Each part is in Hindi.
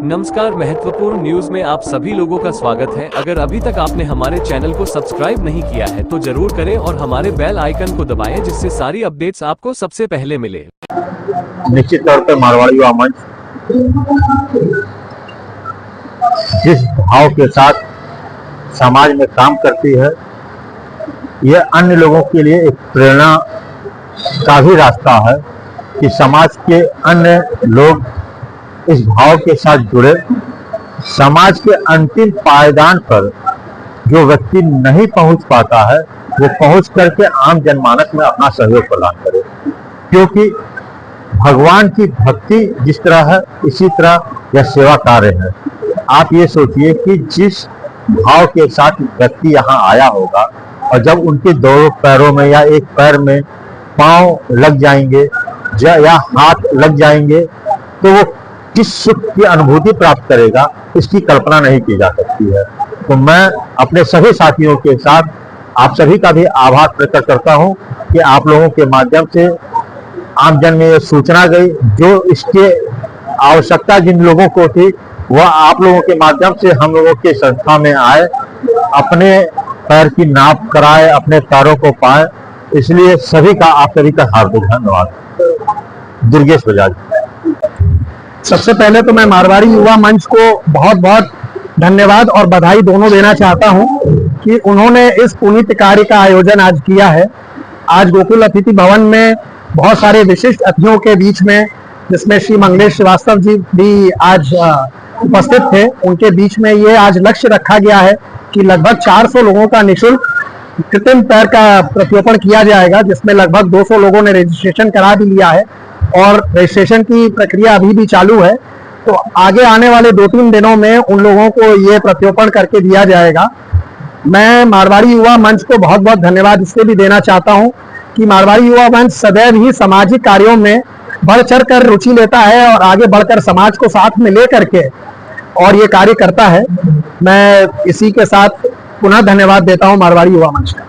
नमस्कार, महत्वपूर्ण न्यूज में आप सभी लोगों का स्वागत है। अगर अभी तक आपने हमारे चैनल को सब्सक्राइब नहीं किया है तो जरूर करें और हमारे बेल आइकन को दबाएं, जिससे सारी अपडेट्स आपको सबसे पहले मिले। निश्चित तौर पर मारवाड़ी युवा मंच जिस भाव के साथ समाज में काम करती है, यह अन्य लोगों के लिए एक प्रेरणा का भी रास्ता है कि समाज के अन्य लोग इस भाव के साथ जुड़े। समाज के अंतिम पायदान पर जो व्यक्ति नहीं पहुंच पाता है, वो पहुंच करके आम जनमानस में अपना सहयोग प्रदान करे, क्योंकि भगवान की भक्ति जिस तरह है, इसी तरह यह सेवा कार्य है। आप ये सोचिए कि जिस भाव के साथ व्यक्ति यहाँ आया होगा और जब उनके दोनों पैरों में या एक पैर में पांव लग जाएंगे या हाथ लग जाएंगे, तो वो किस सुख की अनुभूति प्राप्त करेगा, इसकी कल्पना नहीं की जा सकती है। तो मैं अपने सभी साथियों के साथ आप सभी का भी आभार प्रकट करता हूं कि आप लोगों के माध्यम से आमजन में यह सूचना गई, जो इसके आवश्यकता जिन लोगों को थी वह आप लोगों के माध्यम से हम लोगों के संस्था में आए, अपने पैर की नाप कराए, अपने पैरों को पाए। इसलिए सभी का, आप सभी का हार्दिक धन्यवाद। दुर्गेश बजाज। सबसे पहले तो मैं मारवाड़ी युवा मंच को बहुत बहुत धन्यवाद और बधाई दोनों देना चाहता हूं कि उन्होंने इस पुनीत कार्य का आयोजन आज किया है। आज गोकुल अतिथि भवन में बहुत सारे विशिष्ट अतिथियों के बीच में, जिसमें श्री मंगलेश श्रीवास्तव जी भी आज उपस्थित थे, उनके बीच में ये आज लक्ष्य रखा गया है कि लगभग 400 लोगों का निःशुल्क कृत्रिम पैर का प्रत्यारोपण किया जाएगा, जिसमें लगभग 200 लोगों ने रजिस्ट्रेशन करा भी लिया है और रजिस्ट्रेशन की प्रक्रिया अभी भी चालू है। तो आगे आने वाले 2-3 दिनों में उन लोगों को ये प्रत्यारोपण करके दिया जाएगा। मैं मारवाड़ी युवा मंच को बहुत बहुत धन्यवाद इसलिए भी देना चाहता हूं कि मारवाड़ी युवा मंच सदैव ही सामाजिक कार्यों में बढ़ चढ़ कर रुचि लेता है और आगे बढ़कर समाज को साथ में ले करके और ये कार्य करता है। मैं इसी के साथ पुनः धन्यवाद देता हूं मारवाड़ी युवा मंच का।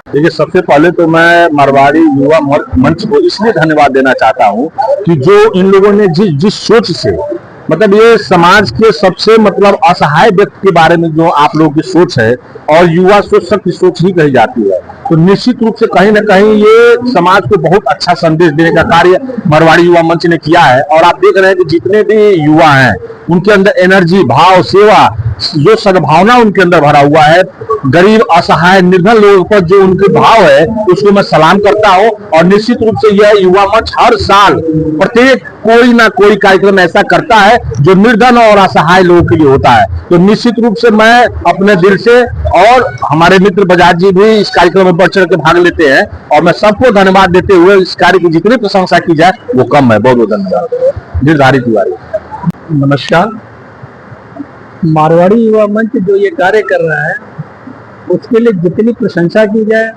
देखिए, सबसे पहले तो मैं मारवाड़ी युवा मंच को इसलिए धन्यवाद देना चाहता हूं कि जो इन लोगों ने जिस सोच से, मतलब ये समाज के सबसे असहाय व्यक्ति के बारे में जो आप लोगों की सोच है, और युवा सोच सबकी सोच ही कही जाती है, तो निश्चित रूप से कहीं ना कहीं ये समाज को बहुत अच्छा संदेश देने का कार्य मारवाड़ी युवा मंच ने किया है। और आप देख रहे हैं कि जितने भी युवा हैं उनके अंदर एनर्जी, भाव, सेवा, जो सद्भावना उनके अंदर भरा हुआ है। गरीब, असहाय, निर्धन लोगों पर जो उनके भाव है उसको मैं सलाम करता हूं। और निश्चित रूप से यह युवा मंच हर साल प्रत्येक कोई ना कोई कार्यक्रम ऐसा करता है जो निर्धन और असहाय लोगों के लिए होता है। तो निश्चित रूप से मैं अपने दिल से, और हमारे मित्र बजाज जी भी इस कार्यक्रम में बढ़ चढ़ के भाग लेते हैं, और मैं सबको धन्यवाद देते हुए इस कार्य की जितनी प्रशंसा की जाए वो कम है। बहुत बहुत धन्यवाद। निर्धारित तिवारी। नमस्कार। मारवाड़ी युवा मंच जो ये कार्य कर रहा है उसके लिए जितनी प्रशंसा की जाए,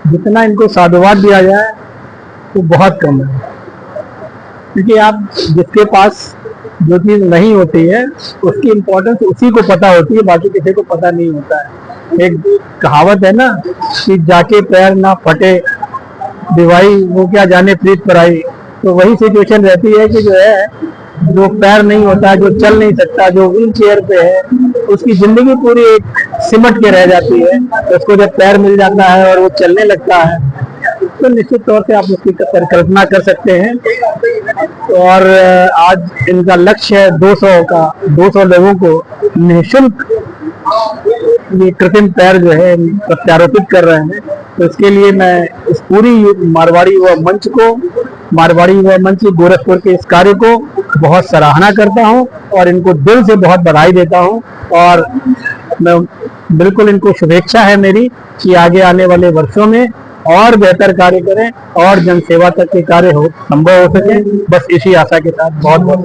जितना इनको साधुवाद दिया जाए, वो बहुत कम है। क्योंकि आप जिसके पास जो चीज नहीं होती है उसकी इम्पोर्टेंस उसी को पता होती है, बाकी किसी को पता नहीं होता है। एक कहावत है ना कि जाके पैर ना फटे दिवाई, वो क्या जाने प्रीत पराई। तो वही सिचुएशन रहती है कि जो है, जो पैर नहीं होता, जो चल नहीं सकता, जो व्हील चेयर पे है, उसकी जिंदगी पूरी एक सिमट के रह जाती है। तो उसको जब पैर मिल जाता है और वो चलने लगता है तो निश्चित तौर से आप उसकी कल्पना कर सकते हैं। और आज इनका लक्ष्य है 200 लोगों को निःशुल्क ये कृत्रिम पैर जो है प्रत्यारोपित कर रहे हैं। तो इसके लिए मैं इस पूरी मारवाड़ी युवा मंच को, मारवाड़ी युवा मंच गोरखपुर के इस कार्य को बहुत सराहना करता हूं और इनको दिल से बहुत बधाई देता हूं। और मैं बिल्कुल इनको शुभेच्छा है मेरी कि आगे आने वाले वर्षों में और बेहतर कार्य करें और जनसेवा तक के कार्य संभव हो सके। बस इसी आशा के साथ बहुत बहुत